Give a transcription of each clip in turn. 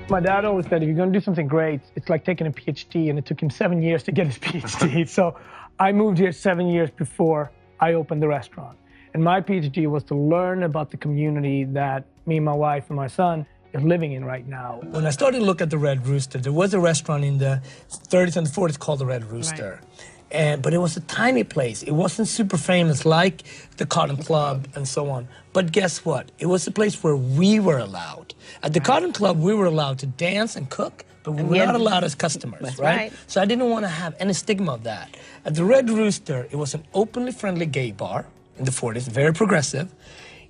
My dad always said, if you're going to do something great, it's like taking a PhD, and it took him 7 years to get his PhD. So I moved here 7 years before I opened the restaurant. And my PhD was to learn about the community that me, my wife, and my son is living in right now. When I started to look at the Red Rooster, there was a restaurant in the 30s and the 40s called the Red Rooster. Right. But it was a tiny place. It wasn't super famous like the Cotton Club and so on. But guess what? It was a place where we were allowed. At the Cotton Club, we were allowed to dance and cook, but we were not allowed as customers, right? So I didn't want to have any stigma of that. At the Red Rooster, it was an openly friendly gay bar in the 40s, very progressive.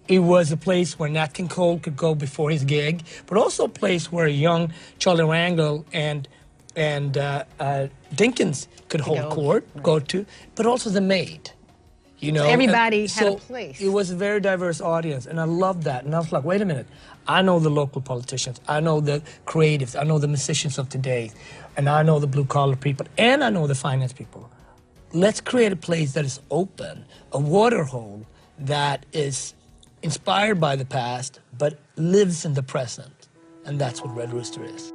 It was a place where Nat King Cole could go before his gig, but also a place where a young Charlie Rangel and Dinkins could hold court, go to, but also the Maid. You know, so everybody had a place. It was a very diverse audience, and I loved that. And I was like, wait a minute, I know the local politicians, I know the creatives, I know the musicians of today, and I know the blue-collar people, and I know the finance people. Let's create a place that is open, a water hole that is inspired by the past, but lives in the present. And that's what Red Rooster is.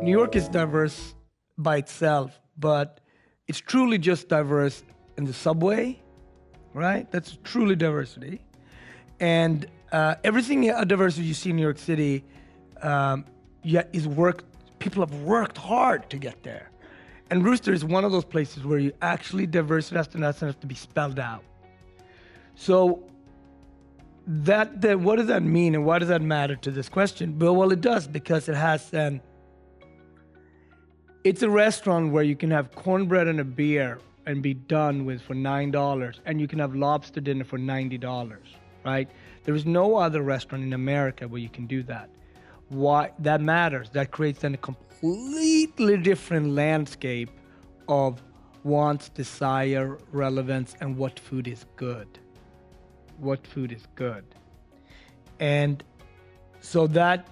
New York is diverse by itself, but it's truly just diverse in the subway, right? That's truly diversity. And everything diversity you see in New York City is work. People have worked hard to get there. And Rooster is one of those places where you actually diversity doesn't have to be spelled out. So what does that mean, and why does that matter to this question? Well, it does, because it has it's a restaurant where you can have cornbread and a beer and be done with for $9, and you can have lobster dinner for $90, right? There is no other restaurant in America where you can do that. Why? That matters. That creates then a completely different landscape of wants, desire, relevance, and what food is good. What food is good. And so that,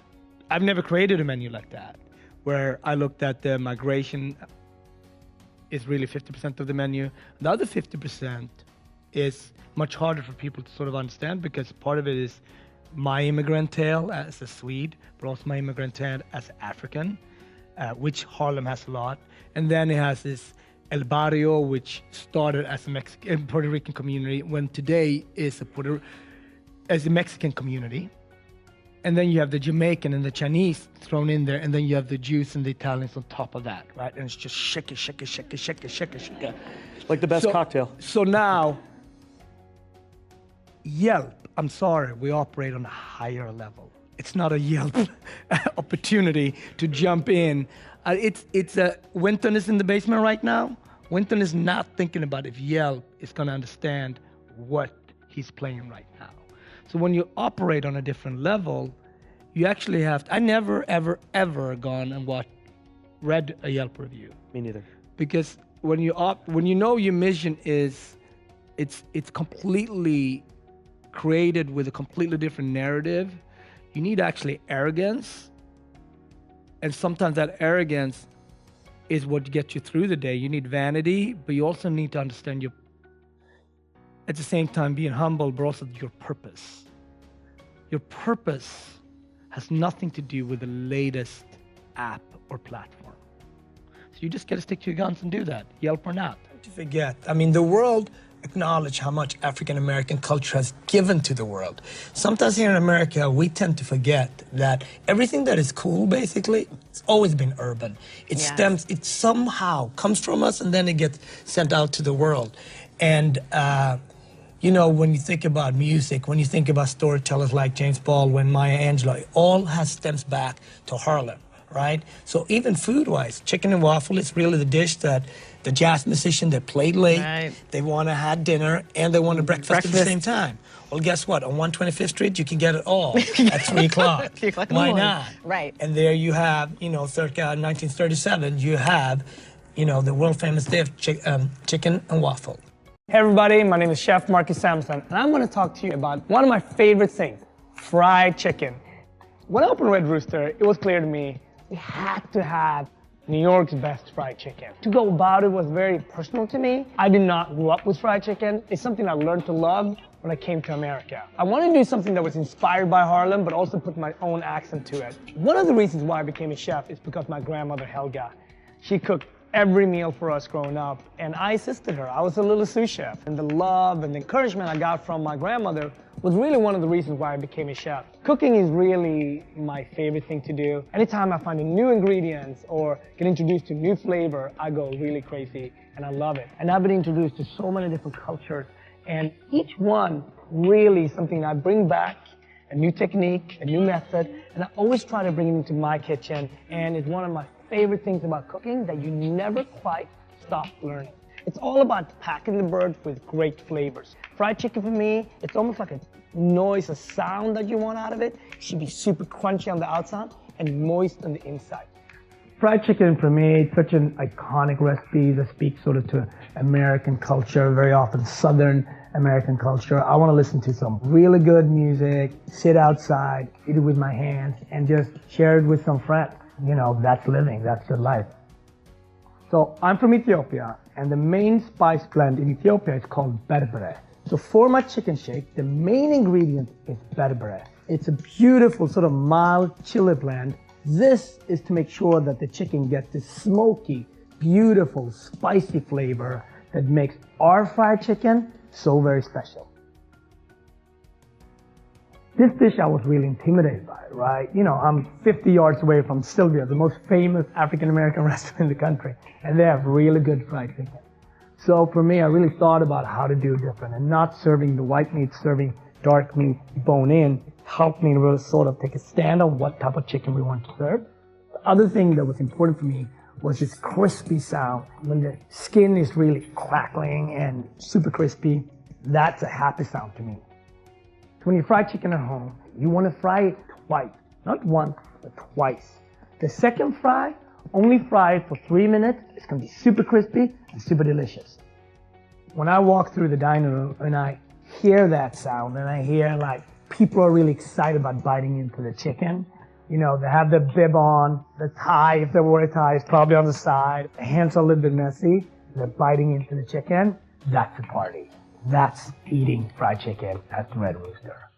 I've never created a menu like that, where I looked at the migration is really 50% of the menu. The other 50% is much harder for people to sort of understand, because part of it is my immigrant tale as a Swede, but also my immigrant tale as African, which Harlem has a lot. And then it has this El Barrio, which started as a Mexican, Puerto Rican community, when today is a Mexican community. And then you have the Jamaican and the Chinese thrown in there, and then you have the Jews and the Italians on top of that, right? And it's just shake it, shake it, shake it, shake it, shake it, shake it. Like the best cocktail. So now, Yelp, I'm sorry, we operate on a higher level. It's not a Yelp opportunity to jump in. Winton is in the basement right now. Winton is not thinking about if Yelp is going to understand what he's playing right now. So when you operate on a different level, you actually have to, I never, ever, ever gone and read a Yelp review. Me neither. Because when you know your mission is, it's completely created with a completely different narrative, you need actually arrogance. And sometimes that arrogance is what gets you through the day. You need vanity, but you also need to understand at the same time being humble, but also your purpose. Your purpose has nothing to do with the latest app or platform. So you just got to stick to your guns and do that, Yelp or not. Don't you forget, I mean, the world acknowledge how much African-American culture has given to the world. Sometimes here in America, we tend to forget that everything that is cool, basically, it's always been urban. It somehow comes from us, and then it gets sent out to the world. And, you know, when you think about music, when you think about storytellers like James Baldwin, Maya Angelou, it all stems back to Harlem. right? So even food-wise, chicken and waffle is really the dish that the jazz musician that played late, they want to have dinner and they want to breakfast at the same time. Well, guess what? On 125th Street, you can get it all at 3 o'clock. Why not? Right. And there you have, circa 1937, you have, the world-famous dish, chicken and waffle. Hey everybody, my name is Chef Marcus Samuelsson, and I'm going to talk to you about one of my favorite things, fried chicken. When I opened Red Rooster, it was clear to me we had to have New York's best fried chicken. To go about it was very personal to me. I did not grow up with fried chicken. It's something I learned to love when I came to America. I wanted to do something that was inspired by Harlem, but also put my own accent to it. One of the reasons why I became a chef is because my grandmother, Helga, she cooked every meal for us growing up, and I assisted her. I was a little sous chef, and the love and the encouragement I got from my grandmother was really one of the reasons why I became a chef. Cooking is really my favorite thing to do. Anytime I find a new ingredients or get introduced to new flavor, I go really crazy, and I love it. And I've been introduced to so many different cultures, and each one really something I bring back, a new technique, a new method, and I always try to bring it into my kitchen, and it's one of my favorite things about cooking that you never quite stop learning. It's all about packing the bird with great flavors. Fried chicken for me, it's almost like a noise, a sound that you want out of it. It should be super crunchy on the outside and moist on the inside. Fried chicken for me, it's such an iconic recipe that speaks sort of to American culture, very often Southern American culture. I want to listen to some really good music, sit outside, eat it with my hands, and just share it with some friends. That's living, that's good life. So I'm from Ethiopia, and the main spice blend in Ethiopia is called berbere. So for my chicken shake, the main ingredient is berbere. It's a beautiful sort of mild chili blend. This is to make sure that the chicken gets this smoky, beautiful, spicy flavor that makes our fried chicken so very special. This dish I was really intimidated by, right? I'm 50 yards away from Sylvia, the most famous African-American restaurant in the country, and they have really good fried chicken. So for me, I really thought about how to do it different, and not serving the white meat, serving dark meat bone-in helped me to really sort of take a stand on what type of chicken we want to serve. The other thing that was important for me was this crispy sound. When the skin is really crackling and super crispy, that's a happy sound to me. When you fry chicken at home, you want to fry it twice. Not once, but twice. The second fry, only fry it for 3 minutes. It's going to be super crispy and super delicious. When I walk through the dining room and I hear that sound and I hear people are really excited about biting into the chicken. They have their bib on, the tie, if they wore a tie, is probably on the side. The hands are a little bit messy. They're biting into the chicken. That's a party. That's eating fried chicken at the Red Rooster.